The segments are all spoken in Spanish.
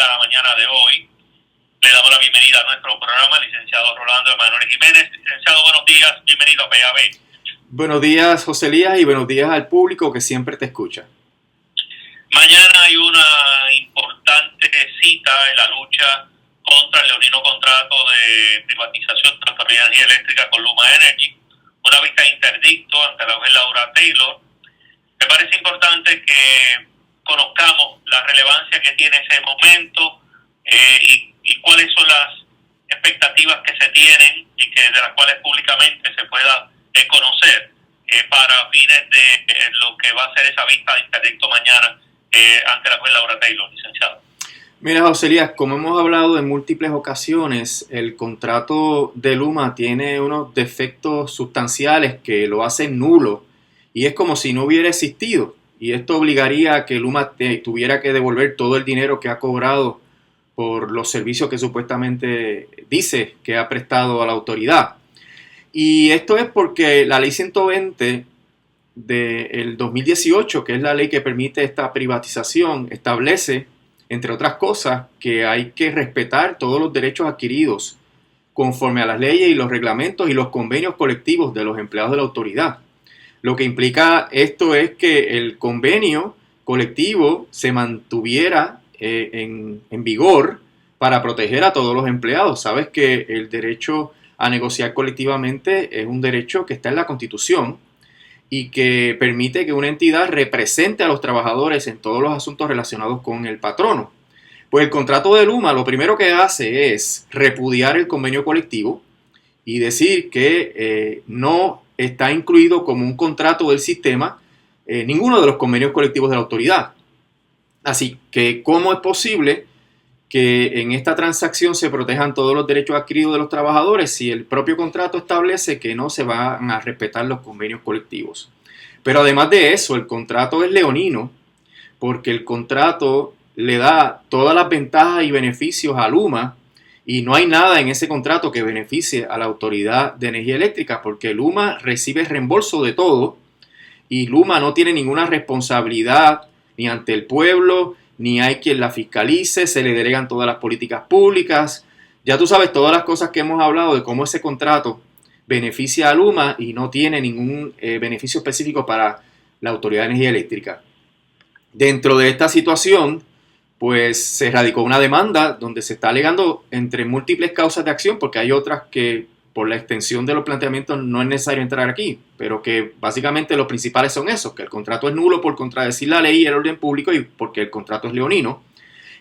a la mañana de hoy. Le damos la bienvenida a nuestro programa, licenciado Rolando Emanuel Jiménez. Licenciado, buenos días, bienvenido a PAB. Buenos días, José Elías, y buenos días al público que siempre te escucha. Mañana hay una importante cita en la lucha contra el leonino contrato de privatización de la Autoridad de Energía Eléctrica con Luma Energy, una vista de interdicto ante la juez Laura Taylor. Me parece importante que conozcamos la relevancia que tiene ese momento y cuáles son las expectativas que se tienen y que de las cuales públicamente se pueda conocer para fines de lo que va a ser esa vista de interdicto mañana ante la juez Laura Taylor, licenciado. Mira, José Elías, como hemos hablado en múltiples ocasiones, el contrato de Luma tiene unos defectos sustanciales que lo hacen nulo y es como si no hubiera existido. Y esto obligaría a que Luma tuviera que devolver todo el dinero que ha cobrado por los servicios que supuestamente dice que ha prestado a la autoridad. Y esto es porque la ley 120 del 2018, que es la ley que permite esta privatización, establece, entre otras cosas, que hay que respetar todos los derechos adquiridos conforme a las leyes y los reglamentos y los convenios colectivos de los empleados de la autoridad. Lo que implica esto es que el convenio colectivo se mantuviera en vigor para proteger a todos los empleados. Sabes que el derecho a negociar colectivamente es un derecho que está en la Constitución y que permite que una entidad represente a los trabajadores en todos los asuntos relacionados con el patrono. Pues el contrato de Luma lo primero que hace es repudiar el convenio colectivo y decir que no está incluido como un contrato del sistema ninguno de los convenios colectivos de la autoridad. Así que, ¿cómo es posible que en esta transacción se protejan todos los derechos adquiridos de los trabajadores si el propio contrato establece que no se van a respetar los convenios colectivos? Pero además de eso, el contrato es leonino porque el contrato le da todas las ventajas y beneficios a Luma y no hay nada en ese contrato que beneficie a la Autoridad de Energía Eléctrica porque Luma recibe reembolso de todo y Luma no tiene ninguna responsabilidad ni ante el pueblo, ni hay quien la fiscalice, se le delegan todas las políticas públicas. Ya tú sabes todas las cosas que hemos hablado de cómo ese contrato beneficia a Luma y no tiene ningún beneficio específico para la Autoridad de Energía Eléctrica. Dentro de esta situación, pues se radicó una demanda donde se está alegando entre múltiples causas de acción, porque hay otras que por la extensión de los planteamientos no es necesario entrar aquí, pero que básicamente los principales son esos, que el contrato es nulo por contradecir la ley y el orden público y porque el contrato es leonino.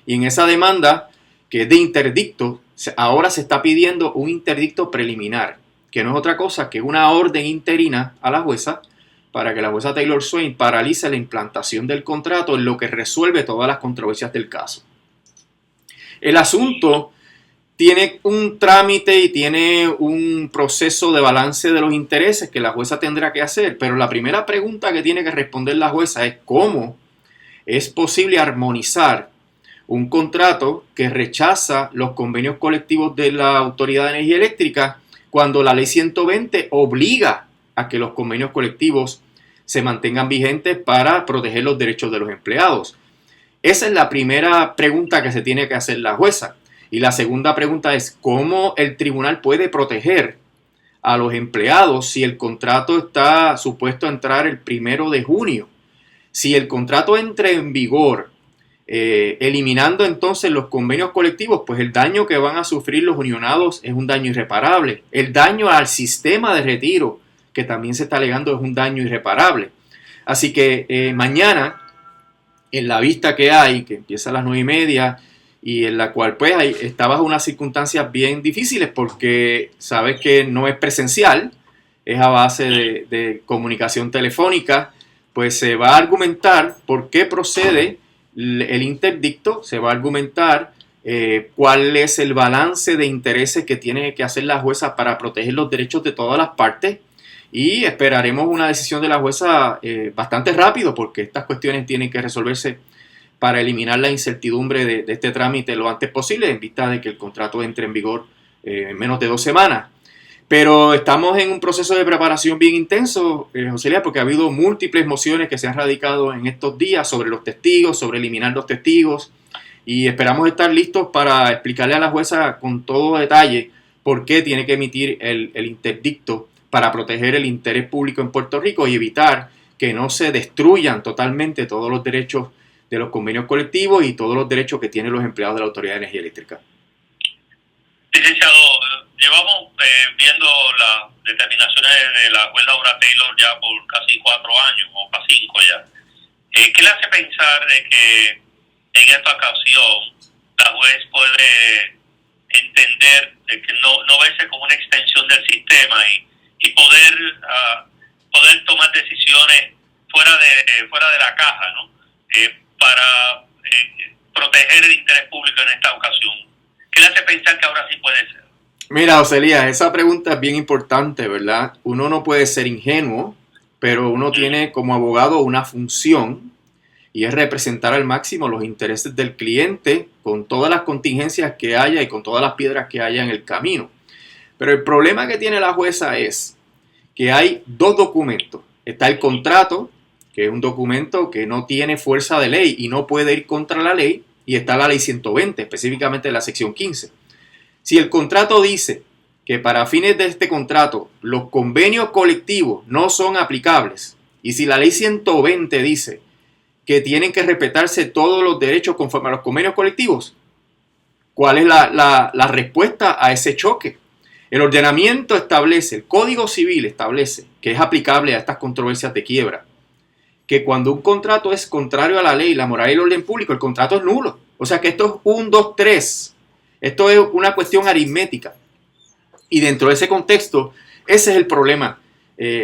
Y en esa demanda, que es de interdicto, ahora se está pidiendo un interdicto preliminar, que no es otra cosa que una orden interina a la jueza para que la jueza Taylor Swain paralice la implantación del contrato en lo que resuelve todas las controversias del caso. El asunto tiene un trámite y tiene un proceso de balance de los intereses que la jueza tendrá que hacer, pero la primera pregunta que tiene que responder la jueza es cómo es posible armonizar un contrato que rechaza los convenios colectivos de la Autoridad de Energía Eléctrica cuando la ley 120 obliga a que los convenios colectivos se mantengan vigentes para proteger los derechos de los empleados. Esa es la primera pregunta que se tiene que hacer la jueza. Y la segunda pregunta es, ¿cómo el tribunal puede proteger a los empleados si el contrato está supuesto a entrar el 1 de junio? Si el contrato entra en vigor, eliminando entonces los convenios colectivos, pues el daño que van a sufrir los unionados es un daño irreparable. El daño al sistema de retiro, que también se está alegando, es un daño irreparable. Así que mañana, en la vista que hay, que empieza a las 9:30, y en la cual pues está bajo unas circunstancias bien difíciles porque sabes que no es presencial, es a base de comunicación telefónica, pues se va a argumentar por qué procede el interdicto, se va a argumentar cuál es el balance de intereses que tiene que hacer la jueza para proteger los derechos de todas las partes y esperaremos una decisión de la jueza bastante rápido porque estas cuestiones tienen que resolverse para eliminar la incertidumbre de este trámite lo antes posible en vista de que el contrato entre en vigor en menos de 2 semanas. Pero estamos en un proceso de preparación bien intenso, José Elías, porque ha habido múltiples mociones que se han radicado en estos días sobre los testigos, sobre eliminar los testigos. y esperamos estar listos para explicarle a la jueza con todo detalle por qué tiene que emitir el interdicto para proteger el interés público en Puerto Rico y evitar que no se destruyan totalmente todos los derechos de los convenios colectivos y todos los derechos que tienen los empleados de la Autoridad de Energía Eléctrica. Licenciado, llevamos viendo las determinaciones de la juez Laura Taylor ya por casi 4 años o casi 5 ya. ¿Qué le hace pensar de que en esta ocasión la juez puede entender de que no verse como una extensión del sistema y poder tomar decisiones fuera de la caja, ¿no? Para proteger el interés público en esta ocasión? ¿Qué le hace pensar que ahora sí puede ser? Mira, Oselías, esa pregunta es bien importante, ¿verdad? Uno no puede ser ingenuo, pero uno tiene como abogado una función y es representar al máximo los intereses del cliente con todas las contingencias que haya y con todas las piedras que haya en el camino. Pero el problema que tiene la jueza es que hay 2 documentos. Está el contrato, que es un documento que no tiene fuerza de ley y no puede ir contra la ley, y está la ley 120, específicamente la sección 15. Si el contrato dice que para fines de este contrato los convenios colectivos no son aplicables, y si la ley 120 dice que tienen que respetarse todos los derechos conforme a los convenios colectivos, ¿cuál es la respuesta a ese choque? El ordenamiento establece, el Código Civil establece que es aplicable a estas controversias de quiebra, que cuando un contrato es contrario a la ley, la moral y el orden público, el contrato es nulo. O sea que esto es 1, 2, 3. Esto es una cuestión aritmética. Y dentro de ese contexto, ese es el problema.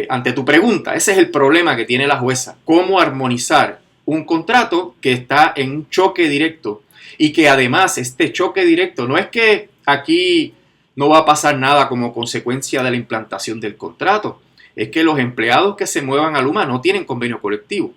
Ante tu pregunta, ese es el problema que tiene la jueza. Cómo armonizar un contrato que está en un choque directo y que además este choque directo no es que aquí no va a pasar nada como consecuencia de la implantación del contrato. Es que los empleados que se muevan a Luma no tienen convenio colectivo.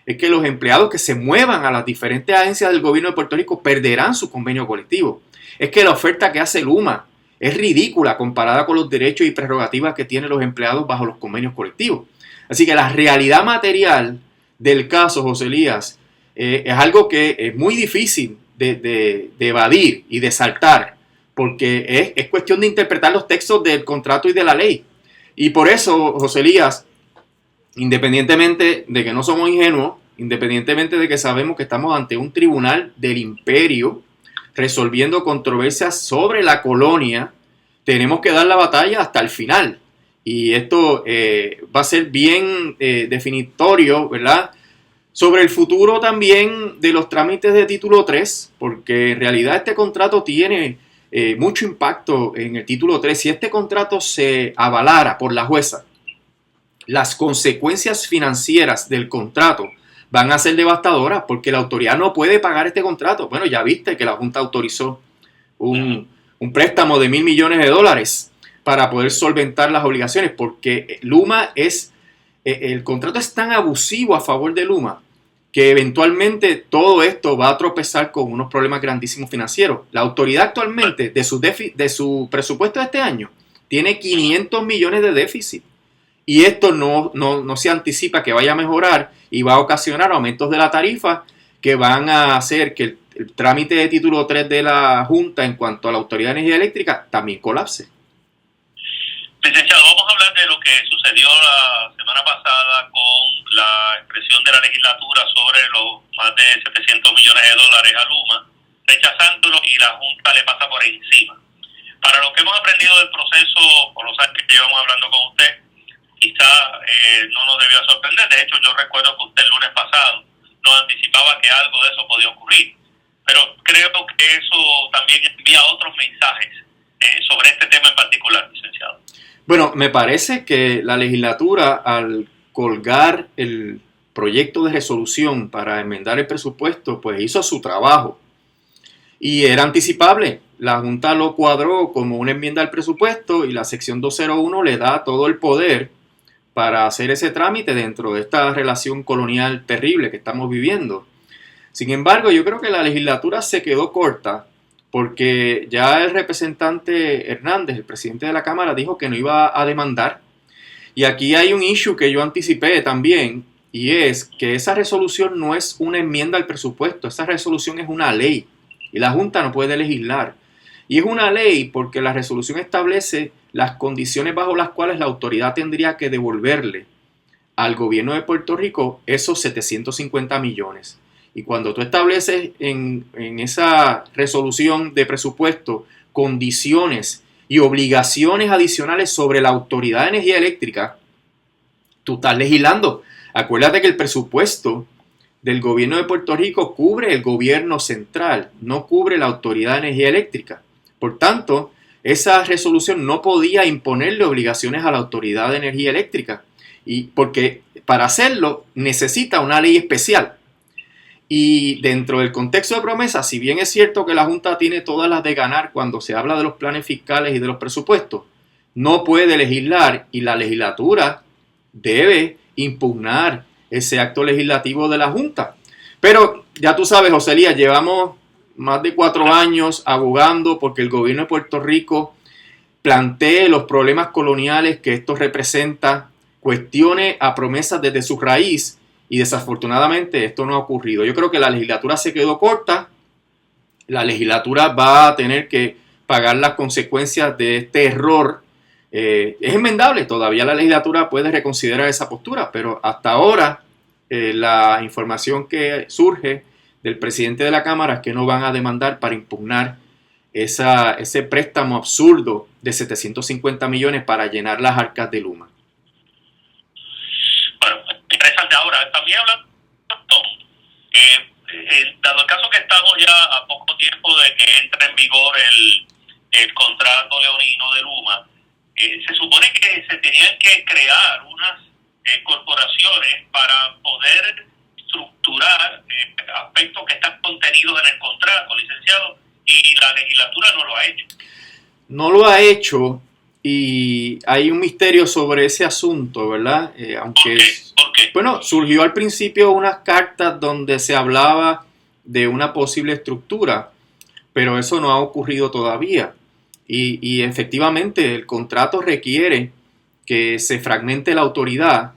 Es que los empleados que se muevan a las diferentes agencias del gobierno de Puerto Rico perderán su convenio colectivo. Es que la oferta que hace Luma es ridícula comparada con los derechos y prerrogativas que tienen los empleados bajo los convenios colectivos. Así que la realidad material del caso, José Elías, es algo que es muy difícil de evadir y de saltar, porque es cuestión de interpretar los textos del contrato y de la ley. Y por eso, José Elías, independientemente de que no somos ingenuos, independientemente de que sabemos que estamos ante un tribunal del imperio resolviendo controversias sobre la colonia, tenemos que dar la batalla hasta el final. Y esto va a ser bien definitorio, ¿verdad? Sobre el futuro también de los trámites de título 3, porque en realidad este contrato tiene mucho impacto en el título 3. Si este contrato se avalara por la jueza, las consecuencias financieras del contrato van a ser devastadoras porque la autoridad no puede pagar este contrato. Bueno, ya viste que la Junta autorizó un préstamo de $1,000 millones para poder solventar las obligaciones, porque Luma el contrato es tan abusivo a favor de Luma que eventualmente todo esto va a tropezar con unos problemas grandísimos financieros. La autoridad actualmente de su presupuesto de este año tiene 500 millones de déficit. Y esto no se anticipa que vaya a mejorar y va a ocasionar aumentos de la tarifa que van a hacer que el trámite de título 3 de la Junta en cuanto a la Autoridad de Energía Eléctrica también colapse. Licenciado, vamos a hablar de lo que sucedió la semana pasada con la expresión de la legislatura sobre los más de $700 millones a Luma, rechazándolo y la Junta le pasa por encima. Para lo que hemos aprendido del proceso, por los años que llevamos hablando con usted, quizá no nos debió sorprender. De hecho, yo recuerdo que usted el lunes pasado nos anticipaba que algo de eso podía ocurrir. Pero creo que eso también envía otros mensajes sobre este tema en particular, licenciado. Bueno, me parece que la legislatura, al colgar el proyecto de resolución para enmendar el presupuesto, pues hizo su trabajo. Y era anticipable. La Junta lo cuadró como una enmienda al presupuesto y la sección 201 le da todo el poder para hacer ese trámite dentro de esta relación colonial terrible que estamos viviendo. Sin embargo, yo creo que la legislatura se quedó corta porque ya el representante Hernández, el presidente de la Cámara, dijo que no iba a demandar. Y aquí hay un issue que yo anticipé también, y es que esa resolución no es una enmienda al presupuesto, esa resolución es una ley. y la Junta no puede legislar. Y es una ley porque la resolución establece las condiciones bajo las cuales la autoridad tendría que devolverle al gobierno de Puerto Rico esos 750 millones. Y cuando tú estableces en esa resolución de presupuesto condiciones y obligaciones adicionales sobre la Autoridad de Energía Eléctrica, tú estás legislando. Acuérdate que el presupuesto del gobierno de Puerto Rico cubre el gobierno central, no cubre la Autoridad de Energía Eléctrica. Por tanto, esa resolución no podía imponerle obligaciones a la Autoridad de Energía Eléctrica, y porque para hacerlo necesita una ley especial. Y dentro del contexto de promesa, si bien es cierto que la Junta tiene todas las de ganar cuando se habla de los planes fiscales y de los presupuestos, no puede legislar y la legislatura debe impugnar ese acto legislativo de la Junta. Pero ya tú sabes, José Elías, llevamos más de 4 años abogando porque el gobierno de Puerto Rico plantee los problemas coloniales que esto representa, cuestione a promesas desde su raíz, y desafortunadamente esto no ha ocurrido. Yo creo que la legislatura se quedó corta, la legislatura va a tener que pagar las consecuencias de este error. Es enmendable, todavía la legislatura puede reconsiderar esa postura, pero hasta ahora la información que surge del presidente de la Cámara es que no van a demandar para impugnar ese préstamo absurdo de 750 millones para llenar las arcas de Luma. Bueno, interesante. Ahora, también hablando, dado el caso que estamos ya a poco tiempo de que entre en vigor el contrato leonino de Luma, se supone que se tenían que crear unas corporaciones para poder estructurar aspectos que están contenidos en el contrato, licenciado, y la legislatura no lo ha hecho. No lo ha hecho y hay un misterio sobre ese asunto, ¿verdad? Aunque, ¿Por qué? Bueno, surgió al principio unas cartas donde se hablaba de una posible estructura, pero eso no ha ocurrido todavía. Y efectivamente el contrato requiere que se fragmente la autoridad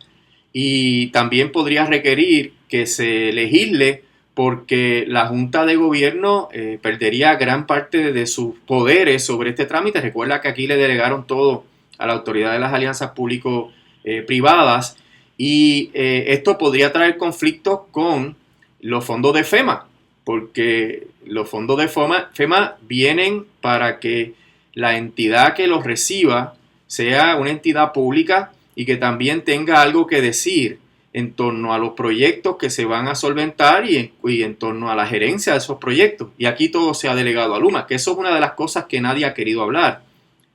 y también podría requerir que se legisle porque la Junta de Gobierno perdería gran parte de sus poderes sobre este trámite. Recuerda que aquí le delegaron todo a la Autoridad de las Alianzas Público-Privadas y esto podría traer conflictos con los fondos de FEMA, porque los fondos de FEMA vienen para que la entidad que los reciba sea una entidad pública y que también tenga algo que decir en torno a los proyectos que se van a solventar y en torno a la gerencia de esos proyectos. Y aquí todo se ha delegado a Luma, que eso es una de las cosas que nadie ha querido hablar.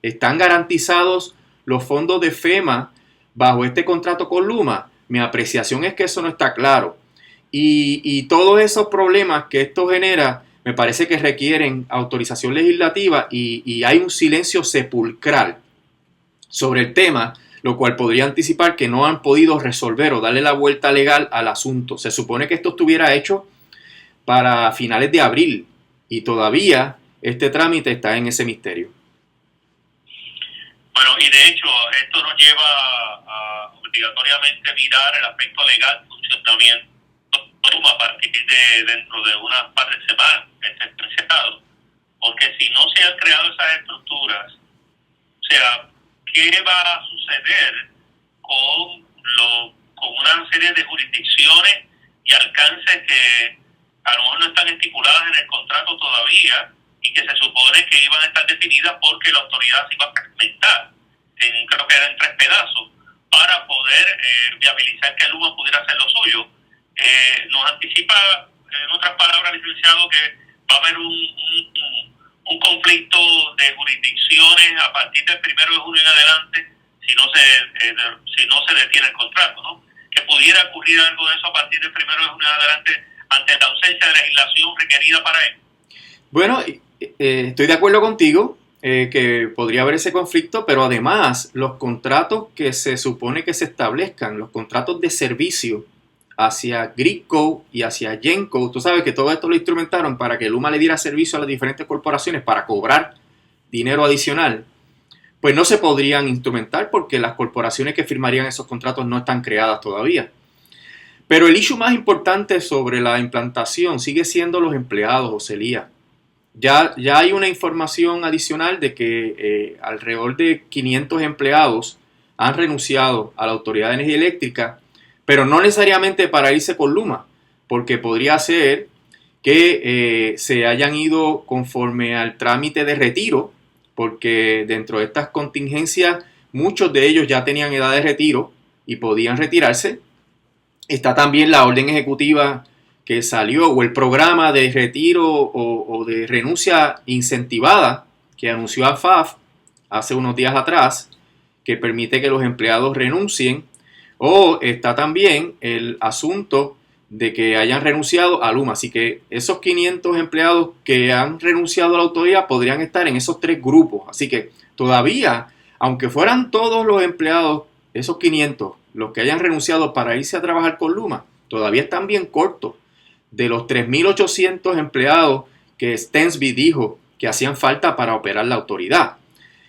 ¿Están garantizados los fondos de FEMA bajo este contrato con Luma? Mi apreciación es que eso no está claro. Y todos esos problemas que esto genera me parece que requieren autorización legislativa y hay un silencio sepulcral sobre el tema, lo cual podría anticipar que no han podido resolver o darle la vuelta legal al asunto. Se supone que esto estuviera hecho para finales de abril y todavía este trámite está en ese misterio. Bueno, y de hecho esto nos lleva a obligatoriamente mirar el aspecto legal, funcionamiento a partir de dentro de unas par de semanas, porque si no se han creado esas estructuras, o sea, ¿qué va a suceder con una serie de jurisdicciones y alcances que a lo mejor no están estipuladas en el contrato todavía y que se supone que iban a estar definidas porque la autoridad se iba a fragmentar, creo que eran 3 pedazos, para poder viabilizar que Luma pudiera hacer lo suyo? Nos anticipa, en otras palabras, licenciado, que va a haber un conflicto de jurisdicciones a partir del 1 de junio en adelante si no se detiene el contrato, ¿no? Que pudiera ocurrir algo de eso a partir del 1 de junio en adelante ante la ausencia de legislación requerida para ello. Bueno, estoy de acuerdo contigo que podría haber ese conflicto, pero además los contratos que se supone que se establezcan, los contratos de servicio hacia Gridco y hacia Genco, tú sabes que todo esto lo instrumentaron para que Luma le diera servicio a las diferentes corporaciones para cobrar dinero adicional, pues no se podrían instrumentar porque las corporaciones que firmarían esos contratos no están creadas todavía. Pero el issue más importante sobre la implantación sigue siendo los empleados, José Elías. ya hay una información adicional de que alrededor de 500 empleados han renunciado a la Autoridad de Energía Eléctrica, pero no necesariamente para irse con Luma, porque podría ser que se hayan ido conforme al trámite de retiro, porque dentro de estas contingencias muchos de ellos ya tenían edad de retiro y podían retirarse. Está también la orden ejecutiva que salió, o el programa de retiro o de renuncia incentivada que anunció AFAF hace unos días atrás, que permite que los empleados renuncien. O está también el asunto de que hayan renunciado a Luma. Así que esos 500 empleados que han renunciado a la autoridad podrían estar en esos tres grupos. Así que todavía, aunque fueran todos los empleados, esos 500, los que hayan renunciado para irse a trabajar con Luma, todavía están bien cortos de los 3.800 empleados que Stensby dijo que hacían falta para operar la autoridad.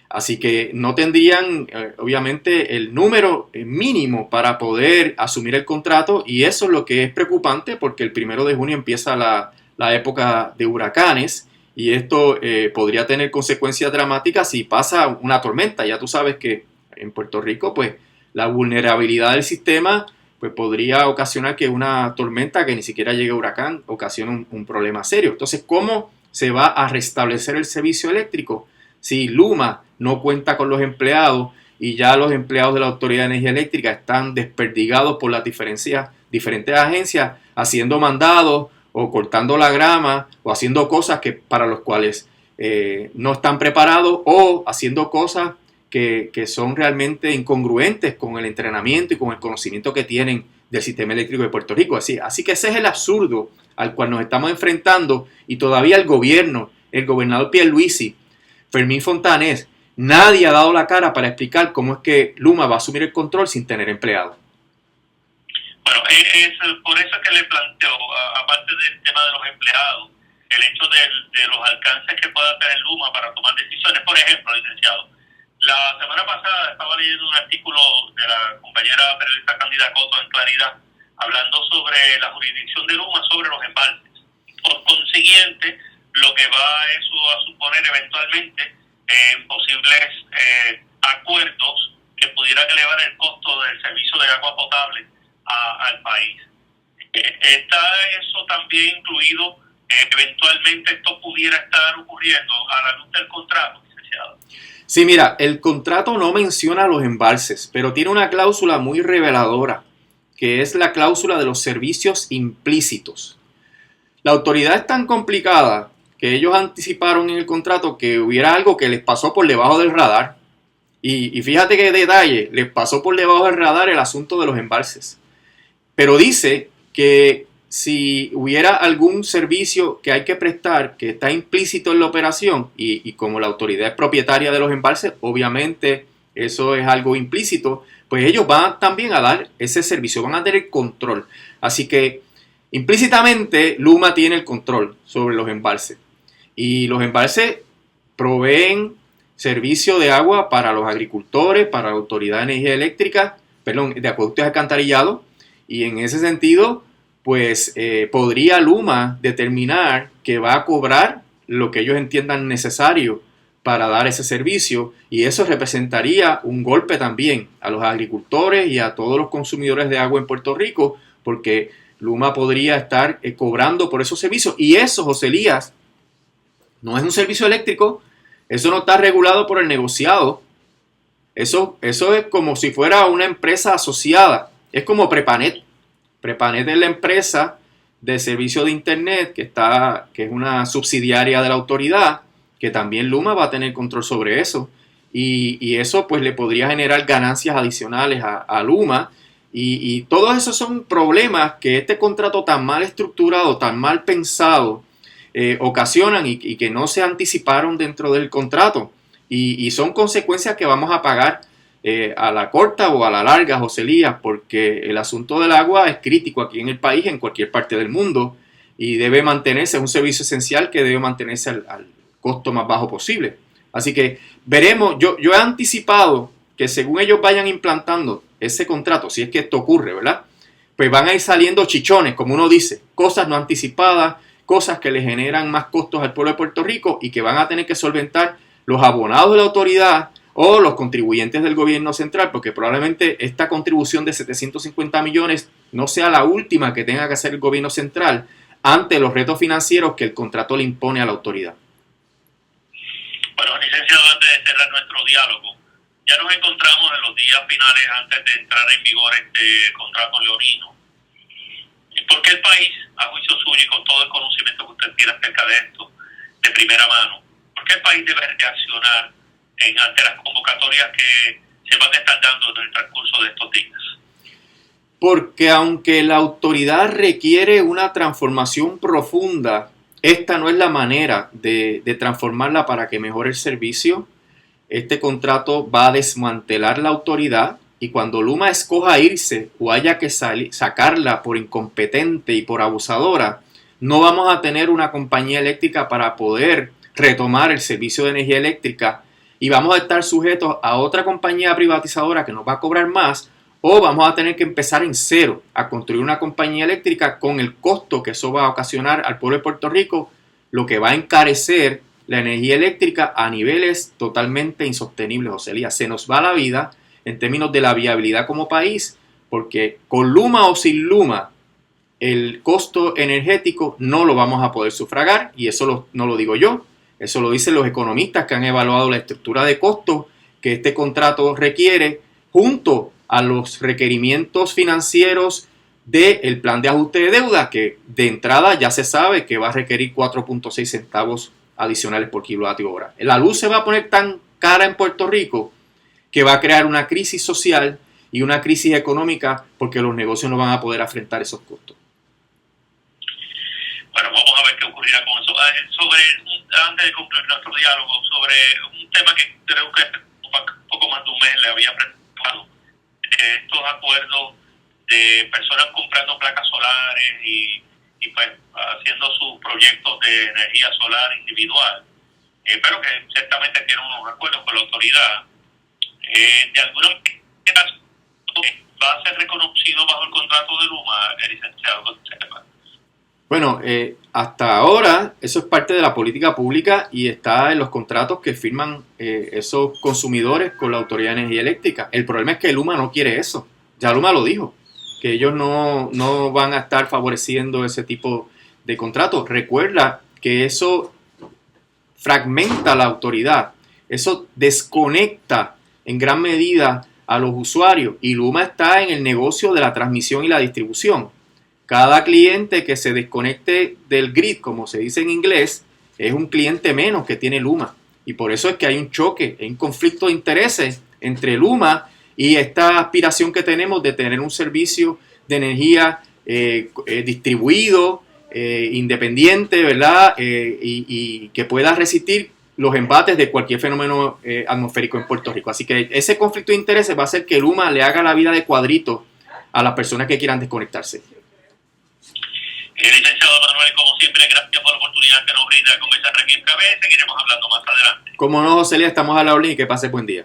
Así que no tendrían, obviamente, el número mínimo para poder asumir el contrato, y eso es lo que es preocupante, porque el 1 de junio empieza la época de huracanes, y esto podría tener consecuencias dramáticas si pasa una tormenta. Ya tú sabes que en Puerto Rico, pues, la vulnerabilidad del sistema pues podría ocasionar que una tormenta que ni siquiera llegue a huracán ocasione un problema serio. Entonces, ¿cómo se va a restablecer el servicio eléctrico si Luma no cuenta con los empleados y ya los empleados de la Autoridad de Energía Eléctrica están desperdigados por las diferentes agencias, haciendo mandados o cortando la grama o haciendo cosas para los cuales no están preparados, o haciendo cosas que son realmente incongruentes con el entrenamiento y con el conocimiento que tienen del sistema eléctrico de Puerto Rico? Así que ese es el absurdo al cual nos estamos enfrentando, y todavía el gobierno, el gobernador Pierluisi, Fermín Fontanés, nadie ha dado la cara para explicar cómo es que Luma va a asumir el control sin tener empleados. Bueno, por eso es que le planteo, aparte del tema de los empleados, el hecho de los alcances que pueda tener Luma para tomar decisiones. Por ejemplo, licenciado, la semana pasada estaba leyendo un artículo de la compañera periodista Cándida Coto en Claridad, hablando sobre la jurisdicción de Luma sobre los embalses. Por consiguiente, lo que va eso a suponer eventualmente posibles acuerdos que pudieran elevar el costo del servicio de agua potable al país. ¿Está eso también incluido? Eventualmente esto pudiera estar ocurriendo a la luz del contrato, licenciado. Sí, mira, el contrato no menciona los embalses, pero tiene una cláusula muy reveladora, que es la cláusula de los servicios implícitos. La autoridad es tan complicada que ellos anticiparon en el contrato que hubiera algo que les pasó por debajo del radar. Y fíjate qué detalle, les pasó por debajo del radar el asunto de los embalses. Pero dice que si hubiera algún servicio que hay que prestar que está implícito en la operación, y como la autoridad es propietaria de los embalses, obviamente eso es algo implícito, pues ellos van también a dar ese servicio, van a tener control. Así que implícitamente Luma tiene el control sobre los embalses. Y los embalses proveen servicio de agua para los agricultores, para la Autoridad de Energía Eléctrica, de acueductos y alcantarillados. Y en ese sentido, pues podría Luma determinar que va a cobrar lo que ellos entiendan necesario para dar ese servicio, y eso representaría un golpe también a los agricultores y a todos los consumidores de agua en Puerto Rico, porque Luma podría estar cobrando por esos servicios, y eso, José Elías, no es un servicio eléctrico, eso no está regulado por el negociado, eso es como si fuera una empresa asociada, es como Prepanet. Prepanet es la empresa de servicio de internet que es una subsidiaria de la autoridad, que también Luma va a tener control sobre eso, y eso pues le podría generar ganancias adicionales a Luma, y todos esos son problemas que este contrato tan mal estructurado, tan mal pensado, ocasionan, y que no se anticiparon dentro del contrato, y son consecuencias que vamos a pagar a la corta o a la larga, José Elías, porque el asunto del agua es crítico aquí en el país, en cualquier parte del mundo, y debe mantenerse, es un servicio esencial que debe mantenerse al costo más bajo posible. Así que veremos, yo he anticipado que según ellos vayan implantando ese contrato, si es que esto ocurre, ¿verdad? Pues van a ir saliendo chichones, como uno dice, cosas no anticipadas, cosas que le generan más costos al pueblo de Puerto Rico y que van a tener que solventar los abonados de la autoridad o los contribuyentes del gobierno central, porque probablemente esta contribución de 750 millones no sea la última que tenga que hacer el gobierno central ante los retos financieros que el contrato le impone a la autoridad. Bueno, licenciado, antes de cerrar nuestro diálogo, ya nos encontramos en los días finales antes de entrar en vigor este contrato leonino. ¿Por qué el país, a juicio suyo y con todo el conocimiento que usted tiene acerca de esto, de primera mano, por qué el país debe reaccionar ante las convocatorias que se van a estar dando en el transcurso de estos días? Porque aunque la autoridad requiere una transformación profunda, esta no es la manera de transformarla para que mejore el servicio. Este contrato va a desmantelar la autoridad y cuando Luma escoja irse o haya que sacarla por incompetente y por abusadora, no vamos a tener una compañía eléctrica para poder retomar el servicio de energía eléctrica y vamos a estar sujetos a otra compañía privatizadora que nos va a cobrar más, o vamos a tener que empezar en cero a construir una compañía eléctrica con el costo que eso va a ocasionar al pueblo de Puerto Rico, lo que va a encarecer la energía eléctrica a niveles totalmente insostenibles. Joselía, se nos va la vida en términos de la viabilidad como país, porque con Luma o sin Luma, el costo energético no lo vamos a poder sufragar, y eso no lo digo yo, eso lo dicen los economistas que han evaluado la estructura de costos que este contrato requiere, junto a los requerimientos financieros del plan de ajuste de deuda, que de entrada ya se sabe que va a requerir 4.6 centavos adicionales por kilovatio hora. La luz se va a poner tan cara en Puerto Rico que va a crear una crisis social y una crisis económica porque los negocios no van a poder afrontar esos costos. Bueno, vamos a ver qué ocurrirá con eso. Antes de concluir nuestro diálogo, sobre un tema que creo que un poco más de un mes le había presentado, estos acuerdos de personas comprando placas solares y pues haciendo sus proyectos de energía solar individual, pero que ciertamente tienen unos acuerdos con la autoridad. De alguna manera va a ser reconocido bajo el contrato de Luma, el licenciado. Bueno, hasta ahora eso es parte de la política pública y está en los contratos que firman esos consumidores con la Autoridad de Energía Eléctrica. El problema es que Luma no quiere eso. Ya Luma lo dijo, que ellos no van a estar favoreciendo ese tipo de contratos. Recuerda que eso fragmenta la autoridad, eso desconecta en gran medida a los usuarios y Luma está en el negocio de la transmisión y la distribución. Cada cliente que se desconecte del grid, como se dice en inglés, es un cliente menos que tiene Luma. Y por eso es que hay un choque, hay un conflicto de intereses entre Luma y esta aspiración que tenemos de tener un servicio de energía distribuido, independiente, ¿verdad? Y que pueda resistir los embates de cualquier fenómeno atmosférico en Puerto Rico. Así que ese conflicto de intereses va a hacer que Luma le haga la vida de cuadrito a las personas que quieran desconectarse. Licenciado Manuel, como siempre, gracias por la oportunidad que nos brinda de conversar aquí en Cabeza. Seguiremos hablando más adelante. Como no, Joselía, estamos a la orden y que pase buen día.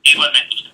Igualmente usted.